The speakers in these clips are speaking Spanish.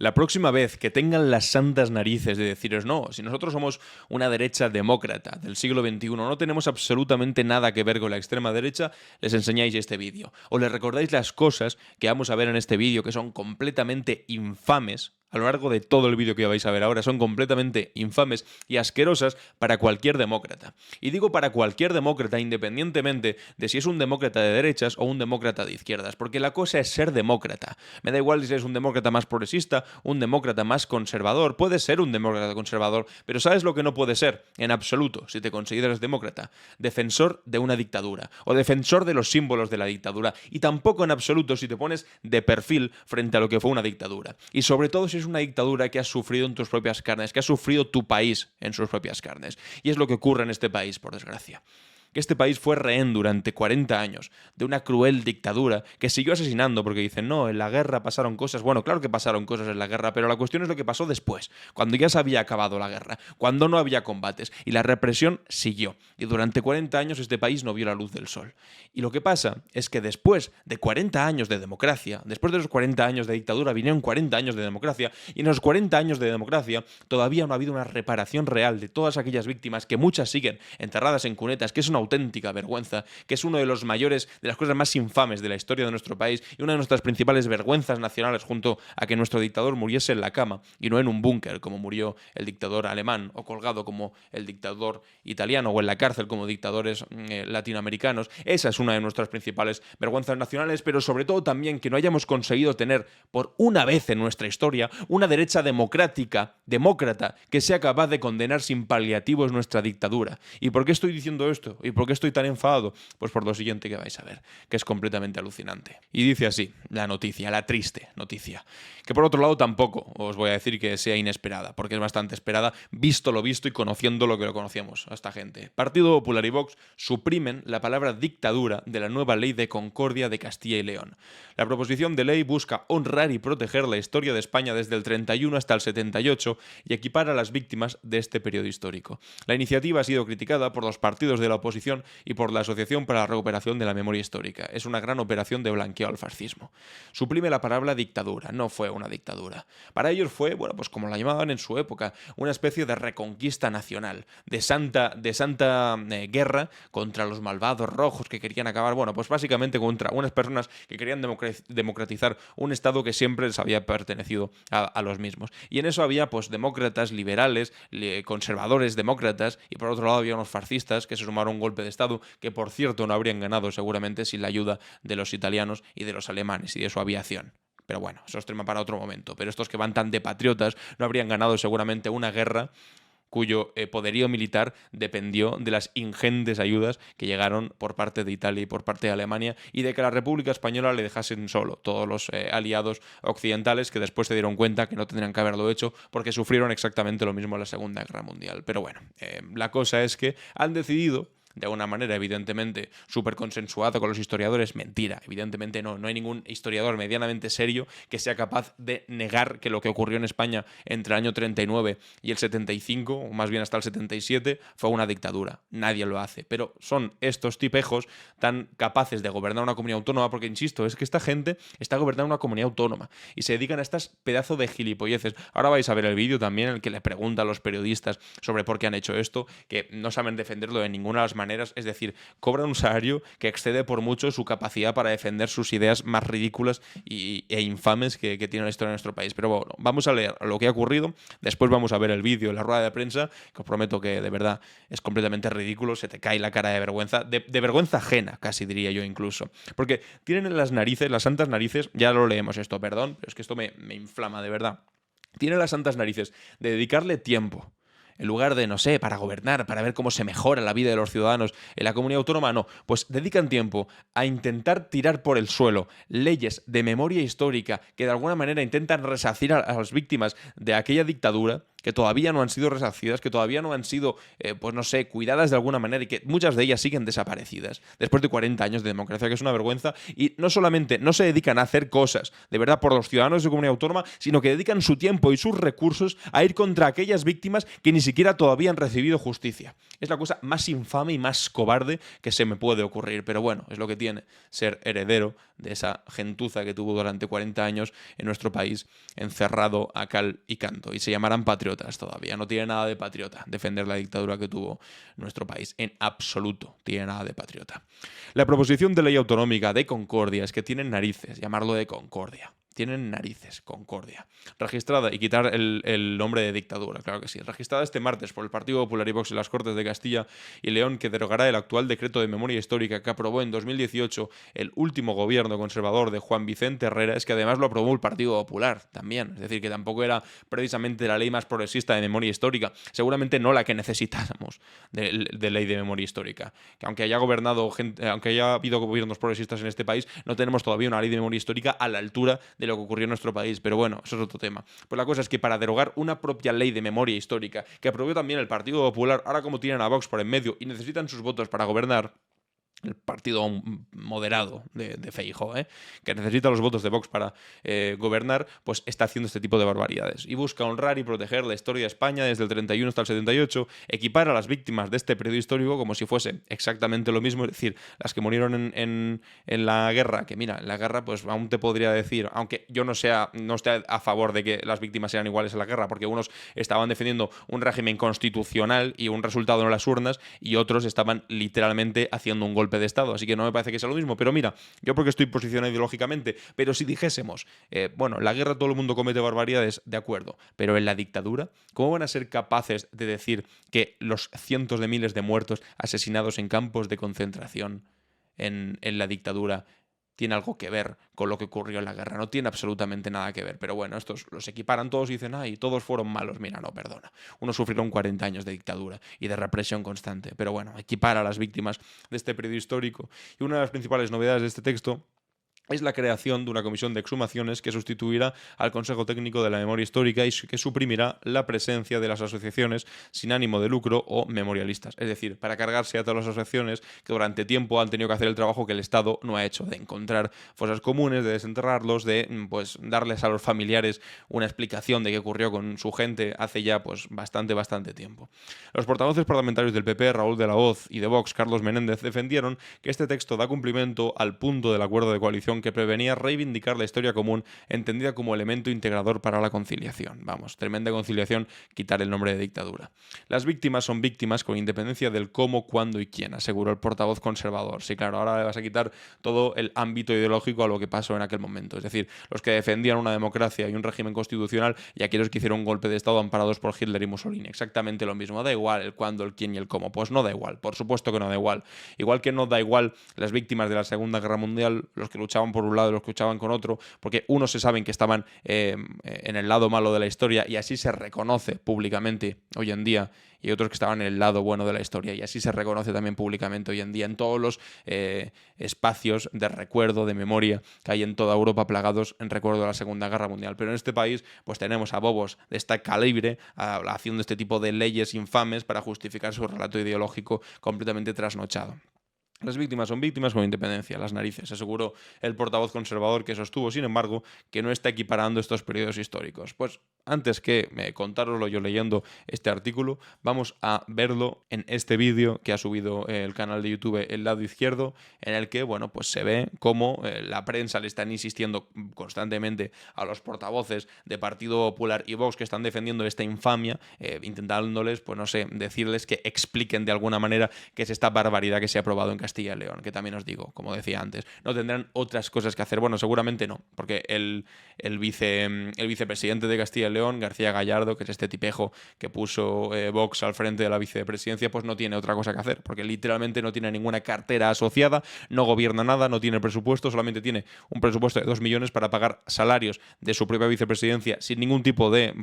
La próxima vez que tengan las santas narices de deciros no, si nosotros somos una derecha demócrata del siglo XXI, no tenemos absolutamente nada que ver con la extrema derecha, les enseñáis este vídeo. O les recordáis las cosas que vamos a ver en este vídeo que son completamente infames. A lo largo de todo el vídeo que vais a ver ahora son completamente infames y asquerosas para cualquier demócrata. Y digo para cualquier demócrata independientemente de si es un demócrata de derechas o un demócrata de izquierdas, porque la cosa es ser demócrata. Me da igual si eres un demócrata más progresista, un demócrata más conservador, puedes ser un demócrata conservador, pero ¿sabes lo que no puede ser? En absoluto, si te consideras demócrata, defensor de una dictadura o defensor de los símbolos de la dictadura, y tampoco en absoluto si te pones de perfil frente a lo que fue una dictadura. Y sobre todo si es una dictadura que has sufrido en tus propias carnes, que ha sufrido tu país en sus propias carnes. Y es lo que ocurre en este país, por desgracia. Que este país fue rehén durante 40 años de una cruel dictadura que siguió asesinando porque dicen, no, en la guerra pasaron cosas. Bueno, claro que pasaron cosas en la guerra, pero la cuestión es lo que pasó después, cuando ya se había acabado la guerra, cuando no había combates y la represión siguió. Y durante 40 años este país no vio la luz del sol. Y lo que pasa es que después de 40 años de democracia, después de los 40 años de dictadura, vinieron 40 años de democracia, y en los 40 años de democracia todavía no ha habido una reparación real de todas aquellas víctimas que muchas siguen enterradas en cunetas, que es una auténtica vergüenza, que es uno de los mayores, de las cosas más infames de la historia de nuestro país y una de nuestras principales vergüenzas nacionales, junto a que nuestro dictador muriese en la cama y no en un búnker como murió el dictador alemán, o colgado como el dictador italiano, o en la cárcel como dictadores latinoamericanos. Esa es una de nuestras principales vergüenzas nacionales, pero sobre todo también que no hayamos conseguido tener por una vez en nuestra historia una derecha democrática, demócrata, que sea capaz de condenar sin paliativos nuestra dictadura. ¿Y por qué estoy diciendo esto? ¿Y por qué estoy tan enfadado? Pues por lo siguiente que vais a ver, que es completamente alucinante. Y dice así la noticia, la triste noticia, que por otro lado tampoco os voy a decir que sea inesperada, porque es bastante esperada, visto lo visto y conociendo lo que lo conocíamos a esta gente. Partido Popular y Vox suprimen la palabra dictadura de la nueva Ley de Concordia de Castilla y León. La proposición de ley busca honrar y proteger la historia de España desde el 31 hasta el 78 y equipar a las víctimas de este periodo histórico. La iniciativa ha sido criticada por los partidos de la oposición y por la Asociación para la Recuperación de la Memoria Histórica. Es una gran operación de blanqueo al fascismo. Suprime la palabra dictadura, no fue una dictadura. Para ellos fue, bueno, pues como la llamaban en su época, una especie de reconquista nacional, de santa guerra contra los malvados rojos que querían acabar, bueno, pues básicamente contra unas personas que querían democratizar un Estado que siempre les había pertenecido a los mismos. Y en eso había, pues, demócratas, liberales, conservadores, demócratas, y por otro lado había unos fascistas que se sumaron a un golpe de Estado que, por cierto, no habrían ganado seguramente sin la ayuda de los italianos y de los alemanes y de su aviación. Pero bueno, eso es tema para otro momento. Pero estos que van tan de patriotas no habrían ganado seguramente una guerra cuyo poderío militar dependió de las ingentes ayudas que llegaron por parte de Italia y por parte de Alemania, y de que la República Española le dejasen solo todos los aliados occidentales, que después se dieron cuenta que no tendrían que haberlo hecho porque sufrieron exactamente lo mismo en la Segunda Guerra Mundial. Pero bueno, la cosa es que han decidido, de una manera evidentemente súper consensuada con los historiadores, mentira, evidentemente no hay ningún historiador medianamente serio que sea capaz de negar que lo que ocurrió en España entre el año 39 y el 75, o más bien hasta el 77, fue una dictadura. Nadie lo hace, pero son estos tipejos tan capaces de gobernar una comunidad autónoma, porque insisto, es que esta gente está gobernando una comunidad autónoma y se dedican a estas pedazos de gilipolleces. Ahora vais a ver el vídeo también en el que le pregunta a los periodistas sobre por qué han hecho esto, que no saben defenderlo de ninguna de las maneras, es decir, cobran un salario que excede por mucho su capacidad para defender sus ideas más ridículas e infames que tiene la historia de nuestro país. Pero bueno, vamos a leer lo que ha ocurrido, después vamos a ver el vídeo, la rueda de prensa, que os prometo que de verdad es completamente ridículo, se te cae la cara de vergüenza, de vergüenza ajena, casi diría yo incluso. Porque tienen en las narices, las santas narices, ya lo leemos esto, perdón, pero es que esto me inflama, de verdad. Tienen las santas narices de dedicarle tiempo, en lugar de, no sé, para gobernar, para ver cómo se mejora la vida de los ciudadanos en la comunidad autónoma, no, pues dedican tiempo a intentar tirar por el suelo leyes de memoria histórica que de alguna manera intentan resarcir a las víctimas de aquella dictadura, que todavía no han sido resarcidas, que todavía no han sido, pues no sé, cuidadas de alguna manera y que muchas de ellas siguen desaparecidas después de 40 años de democracia, que es una vergüenza. Y no solamente no se dedican a hacer cosas de verdad por los ciudadanos de su comunidad autónoma, sino que dedican su tiempo y sus recursos a ir contra aquellas víctimas que ni siquiera todavía han recibido justicia. Es la cosa más infame y más cobarde que se me puede ocurrir. Pero bueno, es lo que tiene ser heredero de esa gentuza que tuvo durante 40 años en nuestro país, encerrado a cal y canto. Y se llamarán patriotas todavía. No tiene nada de patriota defender la dictadura que tuvo nuestro país. En absoluto tiene nada de patriota. La proposición de ley autonómica de Concordia es que tienen narices llamarlo de Concordia. Tienen narices, Concordia. Registrada, y quitar el nombre de dictadura, claro que sí. Registrada este martes por el Partido Popular y Vox en las Cortes de Castilla y León, que derogará el actual decreto de memoria histórica que aprobó en 2018 el último gobierno conservador de Juan Vicente Herrera, es que además lo aprobó el Partido Popular también. Es decir, que tampoco era precisamente la ley más progresista de memoria histórica. Seguramente no la que necesitáramos de ley de memoria histórica. Que aunque haya gobernado gente, aunque haya habido gobiernos progresistas en este país, no tenemos todavía una ley de memoria histórica a la altura de lo que ocurrió en nuestro país, pero bueno, eso es otro tema. Pues la cosa es que para derogar una propia ley de memoria histórica que aprobó también el Partido Popular, ahora como tienen a Vox por en medio y necesitan sus votos para gobernar, el partido moderado de Feijóo, que necesita los votos de Vox para gobernar, pues está haciendo este tipo de barbaridades. Y busca honrar y proteger la historia de España desde el 31 hasta el 78, equipar a las víctimas de este periodo histórico como si fuese exactamente lo mismo, es decir, las que murieron en la guerra, que mira, en la guerra pues aún te podría decir, aunque yo no esté a favor de que las víctimas sean iguales en la guerra, porque unos estaban defendiendo un régimen constitucional y un resultado en las urnas, y otros estaban literalmente haciendo un golpe de Estado, así que no me parece que sea lo mismo. Pero mira, yo porque estoy posicionado ideológicamente, pero si dijésemos, bueno, la guerra todo el mundo comete barbaridades, de acuerdo, pero en la dictadura, ¿cómo van a ser capaces de decir que los cientos de miles de muertos asesinados en campos de concentración en la dictadura tiene algo que ver con lo que ocurrió en la guerra? No tiene absolutamente nada que ver. Pero bueno, estos los equiparan todos y dicen, ay, todos fueron malos. Mira, no, perdona. Unos sufrieron 40 años de dictadura y de represión constante. Pero bueno, equipar a las víctimas de este periodo histórico. Y una de las principales novedades de este texto es la creación de una comisión de exhumaciones que sustituirá al Consejo Técnico de la Memoria Histórica y que suprimirá la presencia de las asociaciones sin ánimo de lucro o memorialistas. Es decir, para cargarse a todas las asociaciones que durante tiempo han tenido que hacer el trabajo que el Estado no ha hecho, de encontrar fosas comunes, de desenterrarlos, de pues darles a los familiares una explicación de qué ocurrió con su gente hace ya pues bastante tiempo. Los portavoces parlamentarios del PP, Raúl de la Hoz, y de Vox, Carlos Menéndez, defendieron que este texto da cumplimiento al punto del acuerdo de coalición que prevenía reivindicar la historia común entendida como elemento integrador para la conciliación. Vamos, tremenda conciliación, quitar el nombre de dictadura. Las víctimas son víctimas con independencia del cómo, cuándo y quién, aseguró el portavoz conservador. Sí, claro, ahora le vas a quitar todo el ámbito ideológico a lo que pasó en aquel momento. Es decir, los que defendían una democracia y un régimen constitucional y aquellos que hicieron un golpe de Estado amparados por Hitler y Mussolini. Exactamente lo mismo. Da igual el cuándo, el quién y el cómo. Pues no da igual. Por supuesto que no da igual. Igual que no da igual las víctimas de la Segunda Guerra Mundial, los que luchaban por un lado y los que luchaban con otro, porque unos se saben que estaban en el lado malo de la historia y así se reconoce públicamente hoy en día, y otros que estaban en el lado bueno de la historia y así se reconoce también públicamente hoy en día en todos los espacios de recuerdo, de memoria que hay en toda Europa plagados en recuerdo de la Segunda Guerra Mundial. Pero en este país pues tenemos a bobos de este calibre haciendo este tipo de leyes infames para justificar su relato ideológico completamente trasnochado. Las víctimas son víctimas con independencia, las narices, aseguró el portavoz conservador, que sostuvo, sin embargo, que no está equiparando estos periodos históricos. Pues antes que contároslo yo leyendo este artículo, vamos a verlo en este vídeo que ha subido el canal de YouTube El Lado Izquierdo, en el que, bueno, pues se ve cómo la prensa le están insistiendo constantemente a los portavoces de Partido Popular y Vox que están defendiendo esta infamia, intentándoles, pues no sé, decirles que expliquen de alguna manera qué es esta barbaridad que se ha aprobado en Castilla y León, que también os digo, como decía antes, no tendrán otras cosas que hacer. Bueno, seguramente no, porque el vicepresidente de Castilla y León, García Gallardo, que es este tipejo que puso Vox al frente de la vicepresidencia, pues no tiene otra cosa que hacer, porque literalmente no tiene ninguna cartera asociada, no gobierna nada, no tiene presupuesto, solamente tiene un presupuesto de 2 millones para pagar salarios de su propia vicepresidencia sin ningún tipo de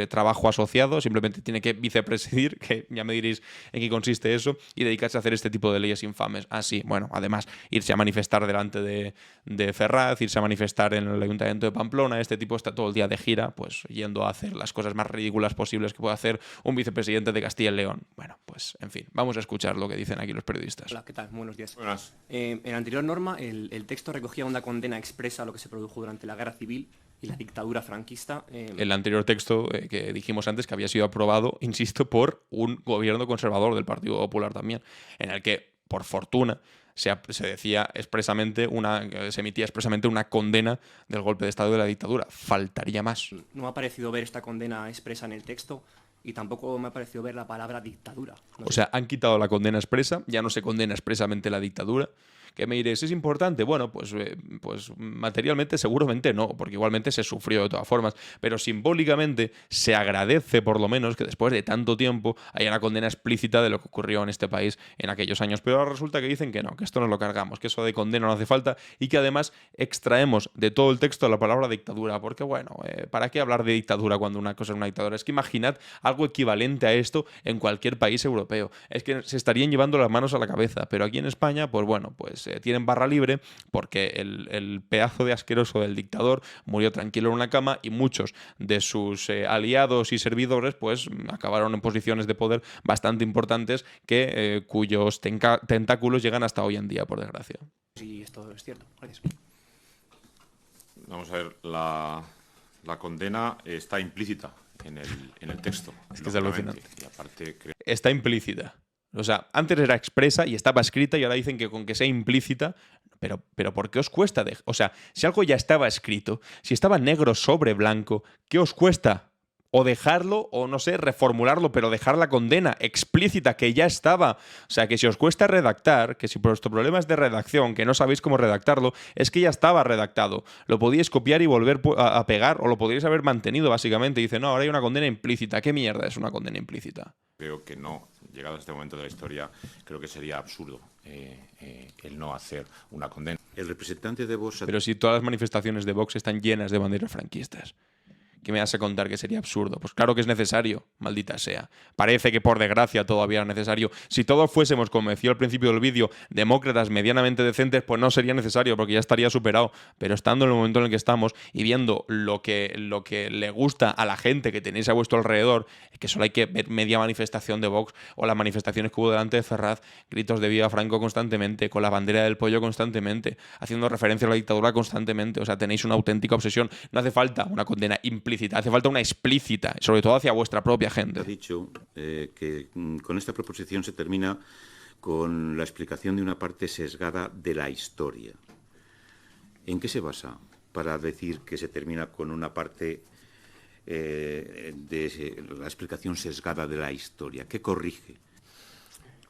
trabajo asociado, simplemente tiene que vicepresidir, que ya me diréis en qué consiste eso, y dedicarse a hacer este tipo de leyes infames. Así, bueno, además, irse a manifestar delante de Ferraz, irse a manifestar en el Ayuntamiento de Pamplona. Este tipo está todo el día de gira, pues yendo hacer las cosas más ridículas posibles que puede hacer un vicepresidente de Castilla y León. Bueno, pues en fin, vamos a escuchar lo que dicen aquí los periodistas. Hola, ¿qué tal? Buenos días. Buenas. En la anterior norma, el texto recogía una condena expresa a lo que se produjo durante la Guerra Civil y la dictadura franquista. El anterior texto que dijimos antes que había sido aprobado, insisto, por un gobierno conservador del Partido Popular también, en el que, por fortuna, se decía expresamente se emitía expresamente una condena del golpe de Estado de la dictadura. Faltaría más. No me ha parecido ver esta condena expresa en el texto y tampoco me ha parecido ver la palabra dictadura. O sea, han quitado la condena expresa, ya no se condena expresamente la dictadura. ¿Que me diréis? ¿Es importante? Bueno, pues materialmente seguramente no, porque igualmente se sufrió de todas formas, pero simbólicamente se agradece por lo menos que después de tanto tiempo haya una condena explícita de lo que ocurrió en este país en aquellos años. Pero ahora resulta que dicen que no, que esto nos lo cargamos, que eso de condena no hace falta y que además extraemos de todo el texto la palabra dictadura, porque bueno, ¿para qué hablar de dictadura cuando una cosa es una dictadura? Es que imaginad algo equivalente a esto en cualquier país europeo. Es que se estarían llevando las manos a la cabeza, pero aquí en España, pues bueno, pues tienen barra libre porque el pedazo de asqueroso del dictador murió tranquilo en una cama y muchos de sus aliados y servidores pues acabaron en posiciones de poder bastante importantes cuyos tentáculos llegan hasta hoy en día, por desgracia. Sí, esto es cierto. Gracias. Vamos a ver, la condena está implícita en el texto. Es que es alucinante. Y aparte, está implícita. O sea, antes era expresa y estaba escrita y ahora dicen que con que sea implícita. Pero ¿por qué os cuesta? O sea, si algo ya estaba escrito, si estaba negro sobre blanco, ¿qué os cuesta? O dejarlo, o no sé, reformularlo, pero dejar la condena explícita que ya estaba. O sea, que si os cuesta redactar, que si vuestro problema es de redacción, que no sabéis cómo redactarlo, es que ya estaba redactado. Lo podíais copiar y volver a pegar, o lo podríais haber mantenido, básicamente. Y dice, no, ahora hay una condena implícita. ¿Qué mierda es una condena implícita? creo que no. Llegado a este momento de la historia, creo que sería absurdo el no hacer una condena. El representante de Vox... Pero si todas las manifestaciones de Vox están llenas de banderas franquistas, ¿qué me vas a contar que sería absurdo? Pues claro que es necesario, maldita sea. Parece que por desgracia todavía es necesario. Si todos fuésemos, como decía al principio del vídeo, demócratas medianamente decentes, pues no sería necesario porque ya estaría superado. Pero estando en el momento en el que estamos y viendo lo que le gusta a la gente que tenéis a vuestro alrededor, que solo hay que ver media manifestación de Vox o las manifestaciones que hubo delante de Ferraz, gritos de viva Franco constantemente, con la bandera del pollo constantemente, haciendo referencia a la dictadura constantemente. O sea, tenéis una auténtica obsesión. No hace falta una condena implícita, hace falta una explícita, sobre todo hacia vuestra propia gente. Ha dicho que con esta proposición se termina con la explicación de una parte sesgada de la historia. ¿En qué se basa para decir que se termina con una parte de la explicación sesgada de la historia? ¿Qué corrige?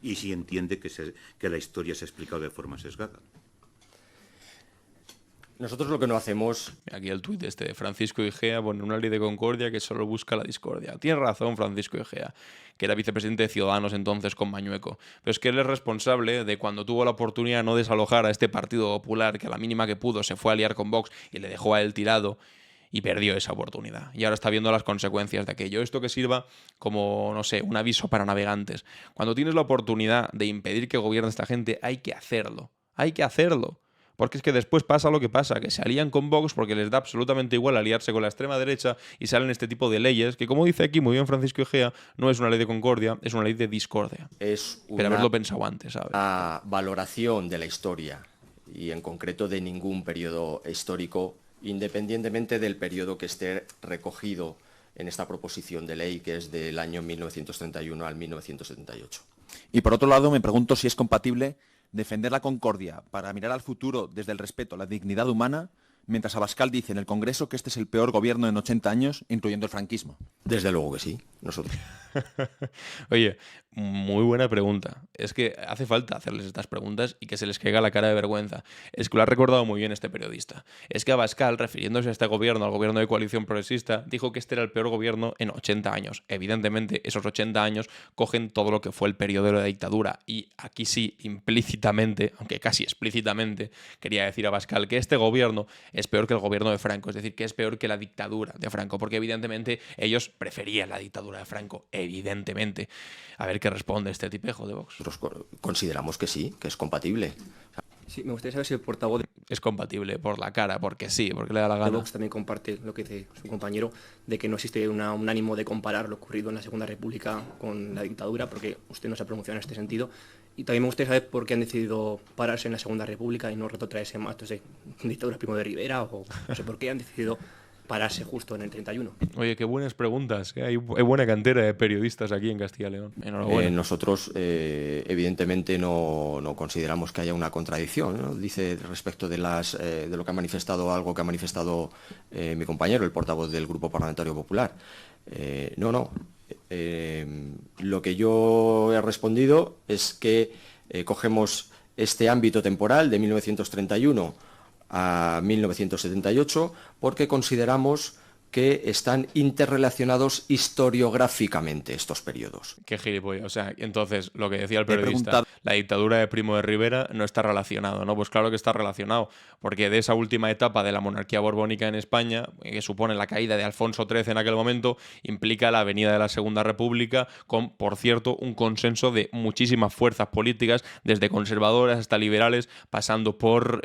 Y si entiende que la historia se ha explicado de forma sesgada. Nosotros lo que no hacemos... Aquí el tuit de Francisco Igea, bueno, una ley de concordia que solo busca la discordia. Tiene razón Francisco Igea, que era vicepresidente de Ciudadanos entonces con Mañueco. Pero es que él es responsable de cuando tuvo la oportunidad de no desalojar a este Partido Popular, que a la mínima que pudo se fue a liar con Vox y le dejó a él tirado, y perdió esa oportunidad. Y ahora está viendo las consecuencias de aquello. Esto que sirva como, no sé, un aviso para navegantes. Cuando tienes la oportunidad de impedir que gobierne esta gente, hay que hacerlo. Hay que hacerlo. Porque es que después pasa lo que pasa, que se alían con Vox porque les da absolutamente igual aliarse con la extrema derecha y salen este tipo de leyes que, como dice aquí muy bien Francisco Egea, no es una ley de concordia, es una ley de discordia. Es Pero haberlo pensado antes, ¿sabes? Una valoración de la historia y en concreto de ningún periodo histórico, independientemente del periodo que esté recogido en esta proposición de ley, que es del año 1931 al 1978. Y por otro lado, me pregunto si es compatible defender la concordia para mirar al futuro desde el respeto a la dignidad humana, mientras Abascal dice en el Congreso que este es el peor gobierno en 80 años, incluyendo el franquismo. Desde luego que sí, nosotros. Oye, muy buena pregunta. Es que hace falta hacerles estas preguntas y que se les caiga la cara de vergüenza. Es que lo ha recordado muy bien este periodista. Es que Abascal, refiriéndose a este gobierno, al gobierno de coalición progresista, dijo que este era el peor gobierno en 80 años. Evidentemente, esos 80 años cogen todo lo que fue el periodo de la dictadura. Y aquí sí, implícitamente, aunque casi explícitamente, quería decir Abascal que este gobierno es peor que el gobierno de Franco. Es decir, que es peor que la dictadura de Franco. Porque evidentemente ellos preferían la dictadura de Franco. Evidentemente. A ver qué responde este tipejo de Vox. Nosotros consideramos que sí, que es compatible. Sí, me gustaría saber si el portavoz... es compatible por la cara, porque sí, porque le da la De gana. Vox también comparte lo que dice su compañero, de que no existe un ánimo de comparar lo ocurrido en la Segunda República con la dictadura, porque usted no se ha pronunciado en este sentido. Y también me gustaría saber por qué han decidido pararse en la Segunda República y no retrotraerse más, entonces, dictadura Primo de Rivera, o no sé por qué han decidido pararse justo en el 31. Oye, qué buenas preguntas. Hay buena cantera de periodistas aquí en Castilla y León. Enhorabuena. Nosotros, evidentemente, no consideramos que haya una contradicción, ¿no? Dice respecto de lo que ha manifestado, algo que ha manifestado mi compañero, el portavoz del Grupo Parlamentario Popular. No. Lo que yo he respondido es que cogemos este ámbito temporal de 1931 a 1978 porque consideramos que están interrelacionados historiográficamente estos periodos. Qué gilipollas. O sea, entonces, lo que decía el Te he periodista, preguntado- la dictadura de Primo de Rivera no está relacionado, ¿no? Pues claro que está relacionado, porque de esa última etapa de la monarquía borbónica en España, que supone la caída de Alfonso XIII en aquel momento, implica la venida de la Segunda República con, por cierto, un consenso de muchísimas fuerzas políticas, desde conservadoras hasta liberales, pasando por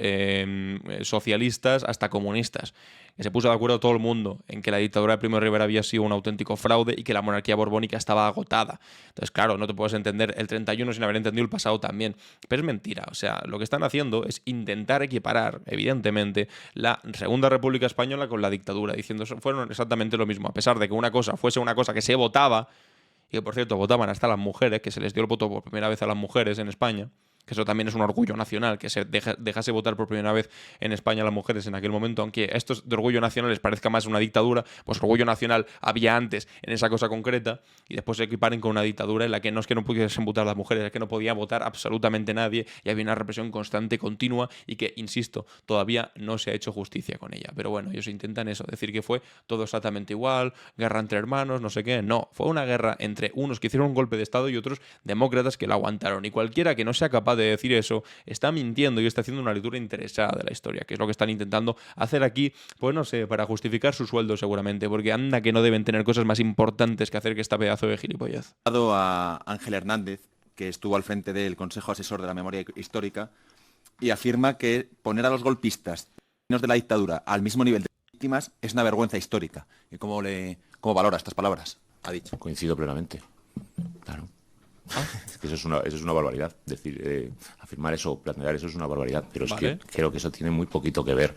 socialistas hasta comunistas. Que se puso de acuerdo todo el mundo en que la dictadura de Primo de Rivera había sido un auténtico fraude y que la monarquía borbónica estaba agotada. Entonces, claro, no te puedes entender el 31 sin haber entendido el pasado también. Pero es mentira. O sea, lo que están haciendo es intentar equiparar, evidentemente, la Segunda República Española con la dictadura, diciendo que fueron exactamente lo mismo. A pesar de que una cosa fuese una cosa que se votaba, y que, por cierto, votaban hasta las mujeres, que se les dio el voto por primera vez a las mujeres en España, que eso también es un orgullo nacional, que se dejase votar por primera vez en España a las mujeres en aquel momento, aunque esto de orgullo nacional les parezca más una dictadura, pues orgullo nacional había antes en esa cosa concreta y después se equiparen con una dictadura en la que no es que no pudiesen votar las mujeres, es que no podía votar absolutamente nadie y había una represión constante, continua y que, insisto, todavía no se ha hecho justicia con ella. Pero bueno, ellos intentan eso, decir que fue todo exactamente igual, guerra entre hermanos, no sé qué. No, fue una guerra entre unos que hicieron un golpe de Estado y otros demócratas que la aguantaron. Y cualquiera que no sea capaz de decir eso está mintiendo y está haciendo una lectura interesada de la historia, que es lo que están intentando hacer aquí, pues no sé, para justificar su sueldo seguramente, porque anda que no deben tener cosas más importantes que hacer que esta pedazo de gilipollez. A Ángel Hernández, que estuvo al frente del Consejo Asesor de la Memoria Histórica, y afirma que poner a los golpistas de la dictadura al mismo nivel de víctimas es una vergüenza histórica. ¿Y cómo valora estas palabras? Ha dicho. Coincido plenamente. Claro. Es que eso es una barbaridad. Decir, afirmar eso, plantear eso es una barbaridad. Pero es Vale. que creo que eso tiene muy poquito que ver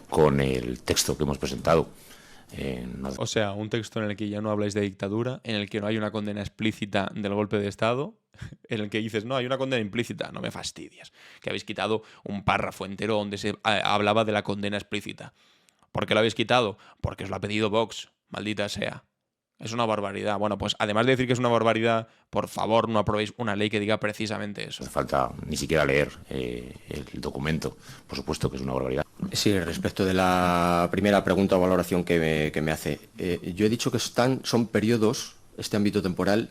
con el texto que hemos presentado. O sea, un texto en el que ya no habláis de dictadura, en el que no hay una condena explícita del golpe de Estado, en el que dices, no, hay una condena implícita, no me fastidies, que habéis quitado un párrafo entero donde se hablaba de la condena explícita. ¿Por qué lo habéis quitado? Porque os lo ha pedido Vox, maldita sea. Es una barbaridad. Bueno, pues además de decir que es una barbaridad, por favor, no aprobéis una ley que diga precisamente eso. No hace falta ni siquiera leer el documento. Por supuesto que es una barbaridad. Sí, respecto de la primera pregunta o valoración que me hace. Yo he dicho que son periodos, este ámbito temporal,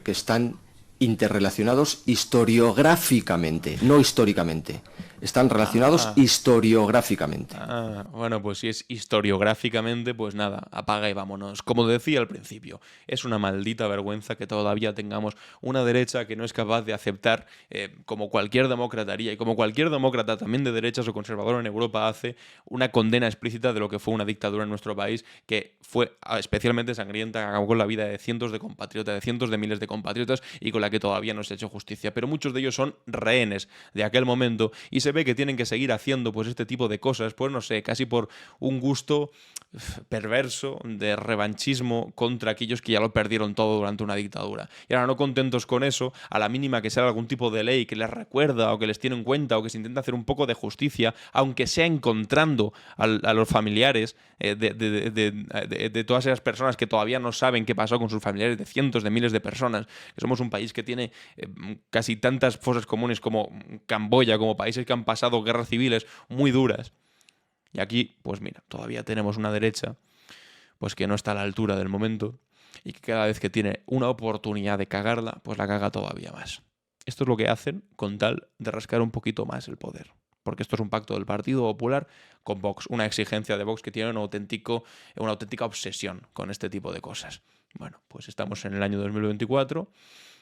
que están interrelacionados historiográficamente, no históricamente. Están relacionados historiográficamente. Bueno, pues si es historiográficamente, pues nada, apaga y vámonos. Como decía al principio, es una maldita vergüenza que todavía tengamos una derecha que no es capaz de aceptar, como cualquier demócrata haría, y como cualquier demócrata también de derechas o conservador en Europa hace, una condena explícita de lo que fue una dictadura en nuestro país, que fue especialmente sangrienta, que acabó con la vida de cientos de compatriotas, de cientos de miles de compatriotas, y con la que todavía no se ha hecho justicia. Pero muchos de ellos son rehenes de aquel momento, y se ve que tienen que seguir haciendo pues este tipo de cosas, pues no sé, casi por un gusto perverso de revanchismo contra aquellos que ya lo perdieron todo durante una dictadura. Y ahora, no contentos con eso, a la mínima que sea algún tipo de ley que les recuerda o que les tiene en cuenta o que se intenta hacer un poco de justicia, aunque sea encontrando a los familiares de todas esas personas que todavía no saben qué pasó con sus familiares, de cientos de miles de personas, que somos un país que tiene casi tantas fosas comunes como Camboya, como países que han pasado guerras civiles muy duras. Y aquí, pues mira, todavía tenemos una derecha pues que no está a la altura del momento y que cada vez que tiene una oportunidad de cagarla, pues la caga todavía más. Esto es lo que hacen con tal de rascar un poquito más el poder. Porque esto es un pacto del Partido Popular con Vox, una exigencia de Vox que tiene una auténtica obsesión con este tipo de cosas. Bueno, pues estamos en el año 2024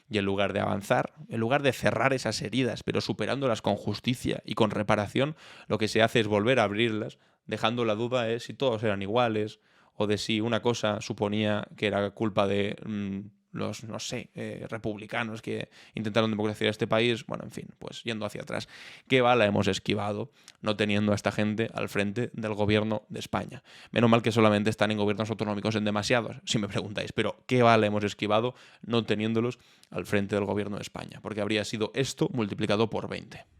Y en lugar de avanzar, en lugar de cerrar esas heridas, pero superándolas con justicia y con reparación, lo que se hace es volver a abrirlas, dejando la duda de si todos eran iguales o de si una cosa suponía que era culpa de los, no sé, republicanos que intentaron democratizar este país. Bueno, en fin, pues yendo hacia atrás. ¿Qué bala hemos esquivado no teniendo a esta gente al frente del gobierno de España? Menos mal que solamente están en gobiernos autonómicos en demasiados, si me preguntáis, pero ¿qué bala hemos esquivado no teniéndolos al frente del gobierno de España? Porque habría sido esto multiplicado por 20.